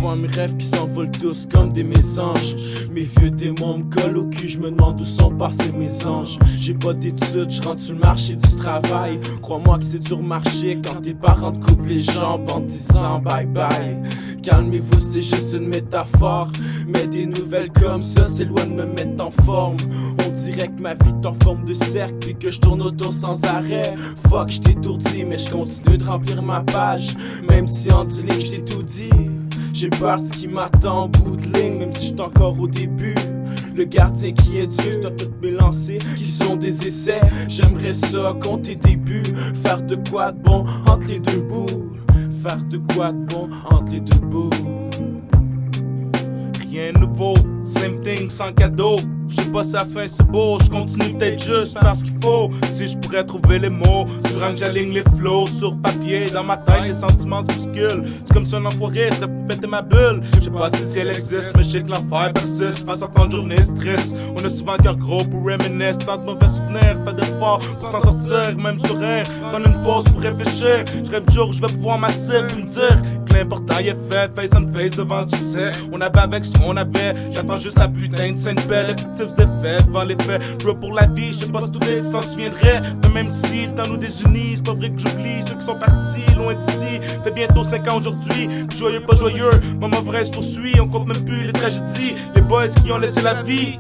vois mes rêves qui s'envolent tous comme des mésanges. Mes vieux démons me collent au cul, je me demande où sont passés mes anges. J'ai pas d'études, je rentre sur le marché du travail. Crois-moi que c'est dur marcher quand tes parents te coupent les jambes en disant bye bye. Calmez-vous, c'est juste une métaphore. Mais des nouvelles comme ça, c'est loin de me mettre en forme. On dirait que ma vie est en forme de cercle, puis que je tourne autour sans arrêt. Fuck, je t'étourdis, mais je continue de remplir ma page. Même si en dit que je t'ai tout dit. J'ai peur de ce qui m'attend au bout de ligne, même si j'suis encore au début. Le gardien qui est Dieu, t'as toutes mes lancers qui sont des essais. J'aimerais ça compter des buts, faire de quoi de bon entre les deux bouts. Faire de quoi de bon entre les deux bouts. Rien de nouveau, same thing sans cadeau. Je sais pas sa fin c'est beau, je continue peut-être juste parce qu'il faut. Si je pourrais trouver les mots, durant que j'aligne les flots sur papier, dans ma tête les sentiments se bousculent. C'est comme si un enfoiré serait pour péter ma bulle. Je sais pas si elle existe, mais je sais que l'enfer persiste. Face à tant de journées stress, on a souvent le cœur gros pour reminisce. Tant de mauvais souvenirs, pas d'efforts pour s'en sortir, même sourire. Prendre une pause pour réfléchir, je rêve du jour où je vais pouvoir m'asseoir et me dire l'important il est fait, face on face devant le succès. On avait avec ce qu'on avait, j'attends juste la putain de scène belle. Effectifs d'effets devant les faits, je veux pour la vie, je sais pas si tout est, tu t'en souviendrais. Mais même si le temps nous désunit, c'est pas vrai que j'oublie ceux qui sont partis loin d'ici. Fait bientôt 5 ans aujourd'hui, joyeux pas joyeux, moment vrai se poursuit, on compte même plus les tragédies, les boys qui ont laissé la vie.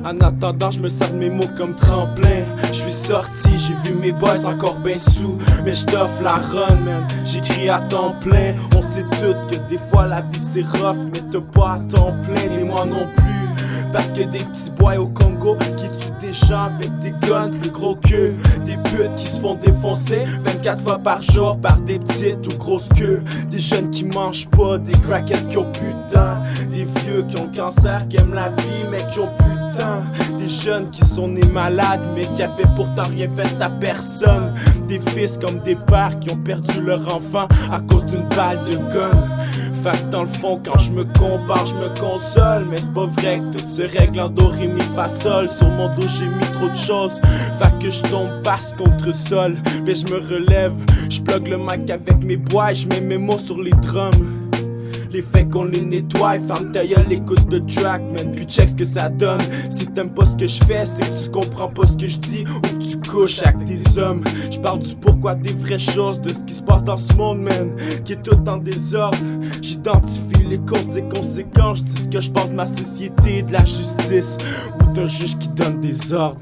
En attendant, je me sers de mes mots comme tremplin. Je suis sorti, j'ai vu mes boys encore ben sous. Mais je t'offre la run, man. J'écris à temps plein. On sait toutes que des fois la vie c'est rough, mais t'as pas à temps plein, et moi non plus. Parce que des petits boys au Congo qui tuent des gens avec des guns plus gros que des putes qui se font défoncer 24 fois par jour par des petites ou grosses queues. Des jeunes qui mangent pas, des crackheads qui ont plus de temps. Des vieux qui ont le cancer, qui aiment la vie mais qui ont plus de temps. Des jeunes qui sont nés malades mais qui avaient pourtant rien fait à personne. Des fils comme des pères qui ont perdu leur enfant à cause d'une balle de gun. Fait que dans le fond quand je me compare je me console. Mais c'est pas vrai que tout se règle en do, ré, mi, fa, sol. Sur mon dos j'ai mis trop de choses. Fait que je tombe face contre sol. Mais je me relève, je plug le mic avec mes bois. Je mets mes mots sur les drums. Les faits qu'on les nettoie, ferme ta gueule, écoute de track, man, puis check ce que ça donne. Si t'aimes pas ce que je fais, c'est que tu comprends pas ce que je dis ou que tu couches avec tes hommes. Je parle du pourquoi des vraies choses, de ce qui se passe dans ce monde, man, qui est tout en désordre. J'identifie les causes et conséquences, je dis ce que je pense de ma société, de la justice ou d'un juge qui donne des ordres.